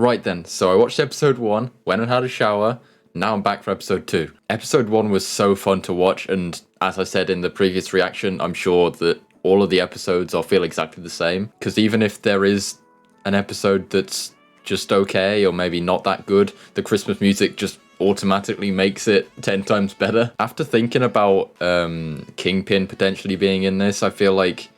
Right then, so I watched episode 1, went and had a shower, now I'm back for episode 2. Episode 1 was so fun to watch, and as I said in the previous reaction, I'm sure that all of the episodes will feel exactly the same, because even if there is an episode that's just okay, or maybe not that good, the Christmas music just automatically makes it 10 times better. After thinking about Kingpin potentially being in this, I feel like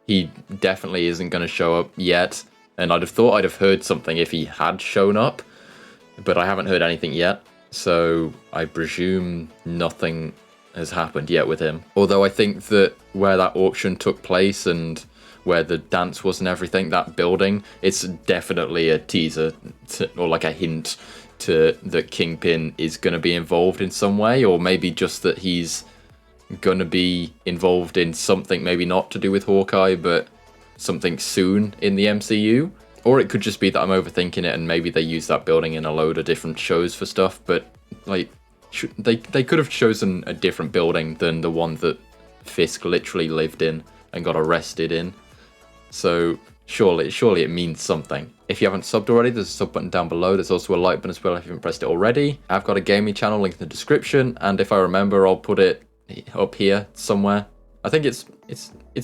he definitely isn't going to show up yet. And I'd have thought I'd have heard something if he had shown up, but I haven't heard anything yet. So I presume nothing has happened yet with him. Although I think that where that auction took place and where the dance was and everything, that building, it's definitely a teaser or like a hint to that Kingpin is going to be involved in some way, or maybe just that he's going to be involved in something, maybe not to do with Hawkeye, but something soon in the MCU. Or it could just be that I'm overthinking it and maybe they use that building in a load of different shows for stuff, but like they could have chosen a different building than the one that Fisk literally lived in and got arrested in. So surely it means something. If you haven't subbed already, there's a sub button down below. There's also a like button as well if you haven't pressed it already. I've got a gaming channel link in the description, and if I remember, I'll put it up here somewhere. I think it's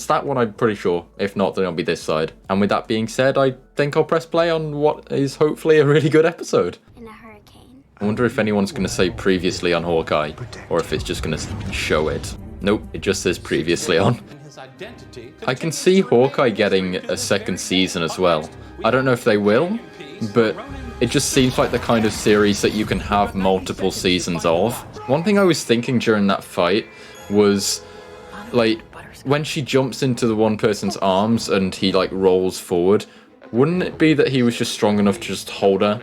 that one, I'm pretty sure. If not, then it'll be this side. And with that being said, I think I'll press play on what is hopefully a really good episode. In a hurricane. I wonder if anyone's going to say previously on Hawkeye, or if it's just going to show it. Nope, it just says previously on. I can see Hawkeye getting a second season as well. I don't know if they will, but it just seems like the kind of series that you can have multiple seasons of. One thing I was thinking during that fight was, like, when she jumps into the one person's arms and he like rolls forward, wouldn't it be that he was just strong enough to just hold her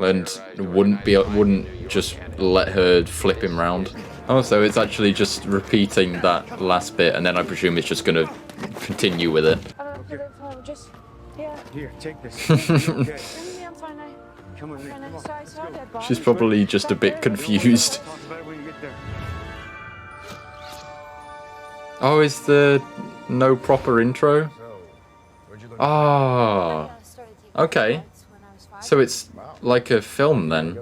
and wouldn't just let her flip him round? Oh, so it's actually just repeating that last bit, and then I presume it's just gonna continue with it. Just, yeah. Here, take this. Okay. I'm fine. Come on, Nick. She's probably just a bit confused. Oh, is there no proper intro? Ah, okay. So it's like a film then,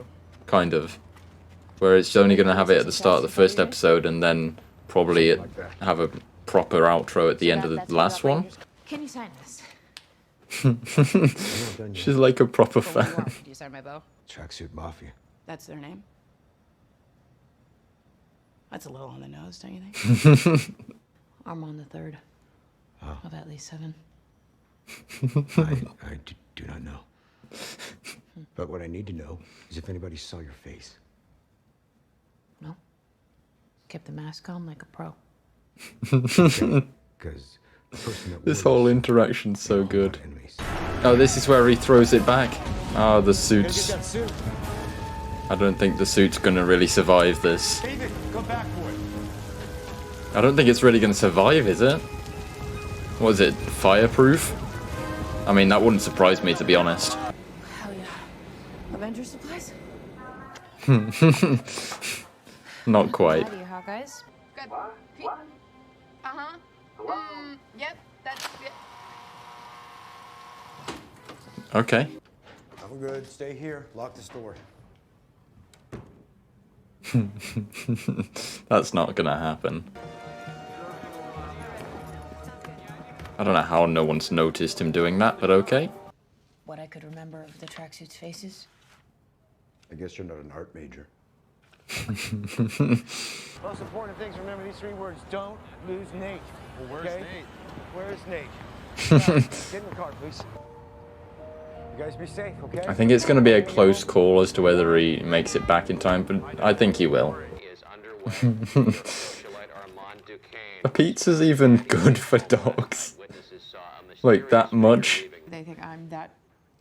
kind of, where it's only going to have it at the start of the first episode and then probably have a proper outro at the end of the last one. Can you sign this? She's like a proper fan. Do you sign my bow? Tracksuit Mafia. That's their name? That's a little on the nose, don't you think? Armand the Third. Oh. Of at least 7. I do not know. But what I need to know is if anybody saw your face. No. Kept the mask on like a pro. Because this whole interaction's so good. Oh, this is where he throws it back. Oh, the suits. I don't think the suit's gonna really survive this. David, come back for it. I don't think it's really gonna survive, is it? What is it, fireproof? I mean, that wouldn't surprise me, to be honest. Hell yeah. Avengers supplies? Not quite. Howdy, Hawkeyes. Good. Uh-huh. Yep, that's it. Okay. I'm good. Stay here. Lock this door. That's not gonna happen. I don't know how no one's noticed him doing that, but okay. What I could remember of the tracksuits' faces? I guess you're not an art major. Most important things, remember these 3 words. Don't lose Nate. Well, where's okay? Nate? Where's Nate? Get in the car, please. You guys be safe, okay? I think it's gonna be a close call as to whether he makes it back in time, but I think he will. The pizza's even good for dogs. Like, that much. They think I'm that.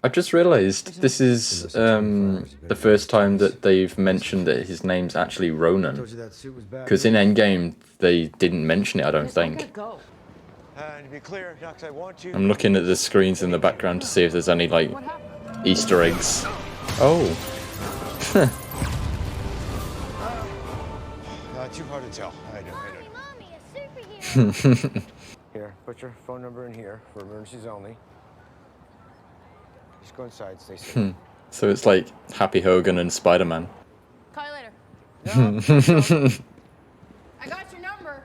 I just realised this is the first time that they've mentioned that his name's actually Ronan. Because in Endgame, they didn't mention it, I don't think. Go. And to be clear, Knox, I want you. I'm looking at the screens in the background to see if there's any, like, Easter eggs. Oh. Too hard to tell. I know. Mommy, a superhero. Here, put your phone number in here for emergencies only. Just go inside, stay safe. So it's like Happy Hogan and Spider-Man. Call you later. I got your number.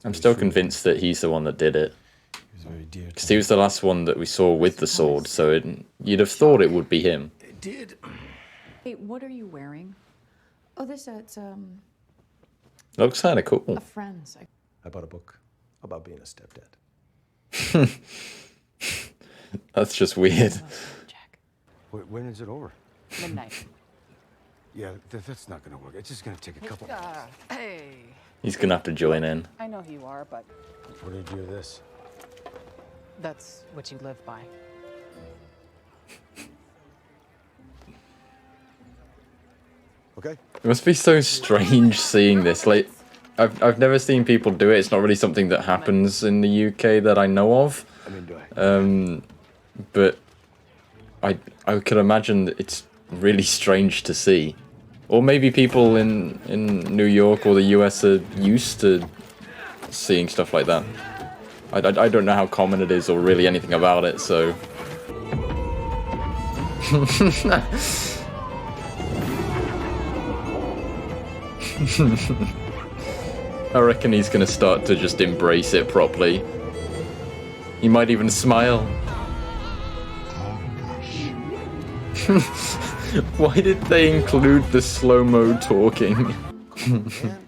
I'm still convinced that he's the one that did it. He's very dear to Because he was the last one that we saw with the sword, so you'd have thought it would be him. They did. Hey, what are you wearing? Oh, this, it's, Looks kind of cool. a friend's. I bought a book about being a stepdad. That's just weird. Jack. When is it over? Midnight. Yeah, that's not gonna work. It's just gonna take a couple. Hey. He's gonna have to join in. I know who you are, but What do you do with this? that's what you live by. Okay. It must be so strange seeing this. Like, I've never seen people do it. It's not really something that happens in the UK that I know of. I'm into it. But I could imagine that it's really strange to see. Or maybe people in New York or the US are used to seeing stuff like that. I don't know how common it is or really anything about it, so... I reckon he's gonna start to just embrace it properly. He might even smile. Why did they include the slow-mo talking? Man,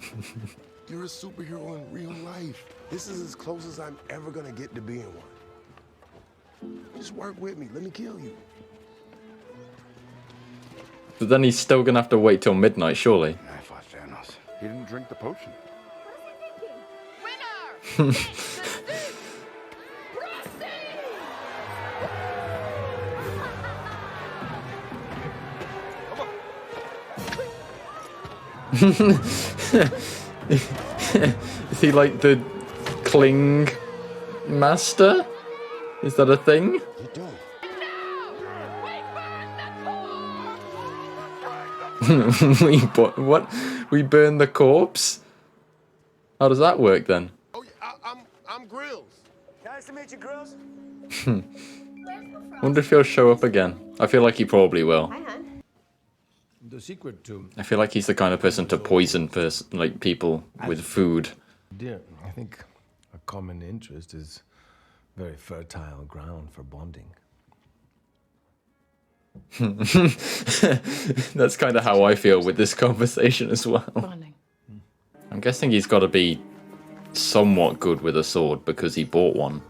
you're a superhero in real life. This is as close as I'm ever gonna get to being one. Just work with me. Let me kill you. But then he's still gonna have to wait till midnight, surely. I fought Thanos. He didn't drink the potion. Winner! Is he like the Kling master? Is that a thing? You don't. What? We burn the corpse? How does that work then? Oh, yeah, I'm Grills. Nice to meet you, Grills. Wonder if he'll show up again. I feel like he probably will. The secret to I feel like he's the kind of person to poison like people with food. dear, I think a common interest is very fertile ground for bonding. That's kind of how I feel with this conversation as well. Bonding. I'm guessing he's got to be somewhat good with a sword because he bought one.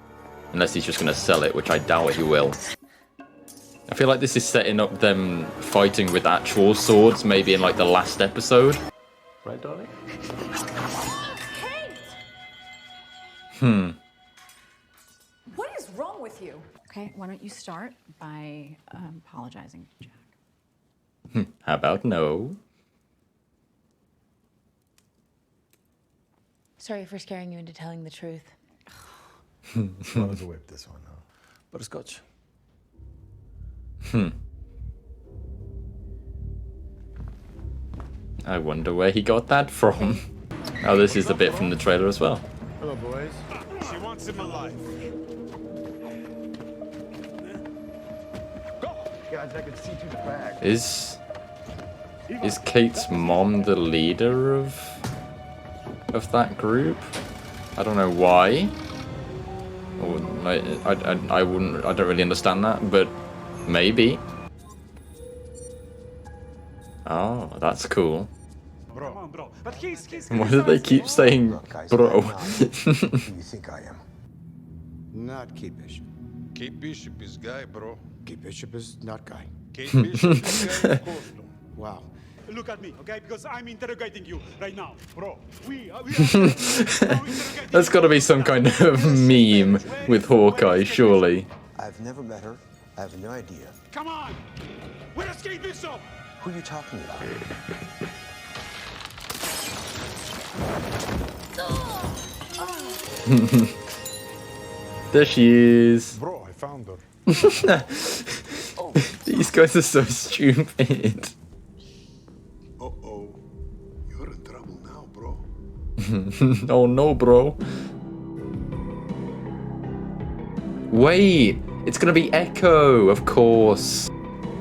Unless he's just going to sell it, which I doubt he will. I feel like this is setting up them fighting with actual swords, maybe in like the last episode. Right, darling? What is wrong with you? Okay, why don't you start by apologizing to Jack? How about no? Sorry for scaring you into telling the truth. Well as a whip, this one, huh? Butterscotch. I wonder where he got that from. Oh, this is the bit from the trailer as well. Hello, boys. She wants him alive. Go! Guys, I can see through the back. Is Kate's mom the leader of that group? I don't know why. Or, I wouldn't. I don't really understand that, but maybe. Oh, that's cool. Bro. Come on, bro. But he's Why do they keep saying Look, guys, bro? I'm not who you think I am. Not Kate Bishop. Kate Bishop is guy, bro. Kate Bishop is not Guy. Kate Bishop is guy, of course. Wow. Look at me, okay? Because I'm interrogating you right now, bro. We are interrogating That's got to be some kind of meme with Hawkeye, surely. I've never met her. I have no idea. Come on! Where's Kate Bishop? Who are you talking about? There she is. Bro, I found her. These guys are so stupid. Uh-oh. You're in trouble now, bro. Oh no, bro. Wait. It's gonna be Echo, of course.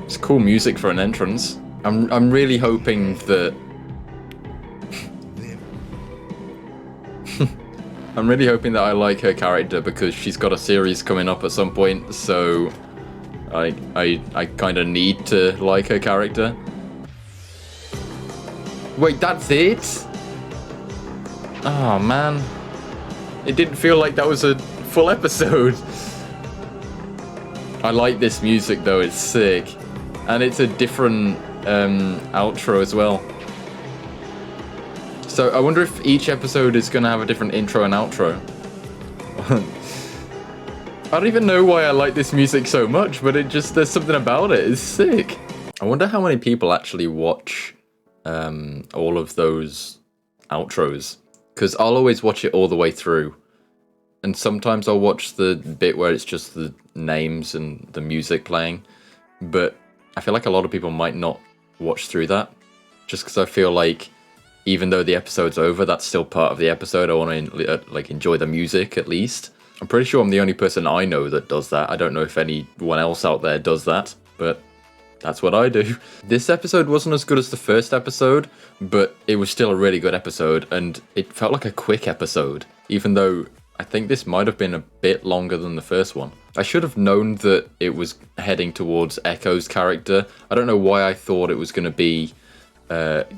It's cool music for an entrance. I'm really hoping that I'm really hoping that I like her character because she's got a series coming up at some point, so I kind of need to like her character. Wait, that's it? Oh man. It didn't feel like that was a full episode. I like this music though, it's sick. And it's a different outro as well. So I wonder if each episode is going to have a different intro and outro. I don't even know why I like this music so much, but there's something about it. It's sick. I wonder how many people actually watch all of those outros. Because I'll always watch it all the way through. And sometimes I'll watch the bit where it's just the names and the music playing. But I feel like a lot of people might not watch through that. Just because I feel like even though the episode's over, that's still part of the episode. I want to like enjoy the music at least. I'm pretty sure I'm the only person I know that does that. I don't know if anyone else out there does that, but that's what I do. This episode wasn't as good as the first episode, but it was still a really good episode, and it felt like a quick episode, even though I think this might have been a bit longer than the first one. I should have known that it was heading towards Echo's character. I don't know why I thought it was going to be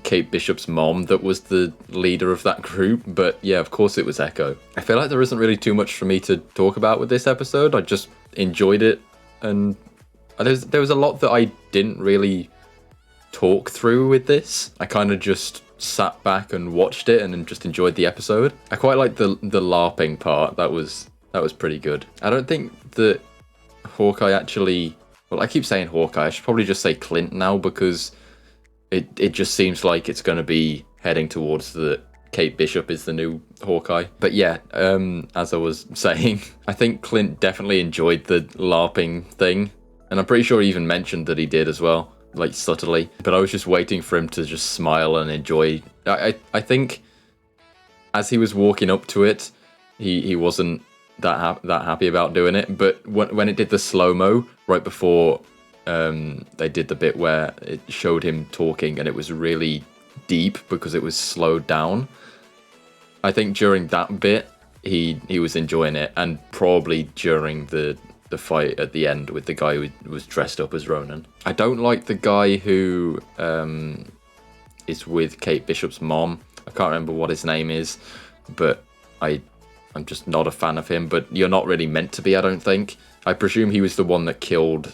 Kate Bishop's mom that was the leader of that group, but yeah, of course it was Echo. I feel like there isn't really too much for me to talk about with this episode. I just enjoyed it, and there was a lot that I didn't really talk through with this. I kind of just sat back and watched it and then just enjoyed the episode. I quite like the LARPing part. That was pretty good. I don't think that Hawkeye actually... Well, I keep saying Hawkeye. I should probably just say Clint now, because it just seems like it's going to be heading towards the Kate Bishop is the new Hawkeye. But yeah, as I was saying, I think Clint definitely enjoyed the LARPing thing. And I'm pretty sure he even mentioned that he did as well, like subtly. But I was just waiting for him to just smile and enjoy. I think as he was walking up to it, he wasn't that happy about doing it. But when it did the slow-mo right before they did the bit where it showed him talking and it was really deep because it was slowed down, I think during that bit he was enjoying it, and probably during the fight at the end with the guy who was dressed up as Ronan. I don't like the guy who is with Kate Bishop's mom. I can't remember what his name is, but I'm just not a fan of him. But you're not really meant to be, I don't think. I presume he was the one that killed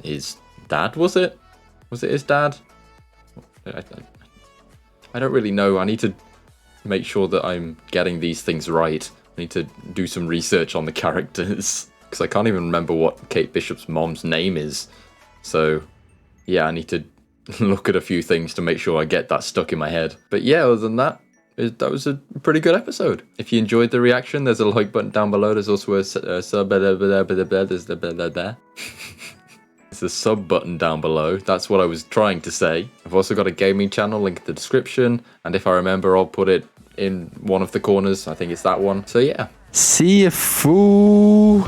his dad, was it? Was it his dad? I don't really know. I need to make sure that I'm getting these things right. I need to do some research on the characters, because I can't even remember what Kate Bishop's mom's name is. So yeah, I need to look at a few things to make sure I get that stuck in my head. But yeah, other than that, that was a pretty good episode. If you enjoyed the reaction, there's a like button down below. There's also a sub. There's a sub button down below. That's what I was trying to say. I've also got a gaming channel, link in the description. And if I remember, I'll put it in one of the corners. I think it's that one. So yeah. See you, fool.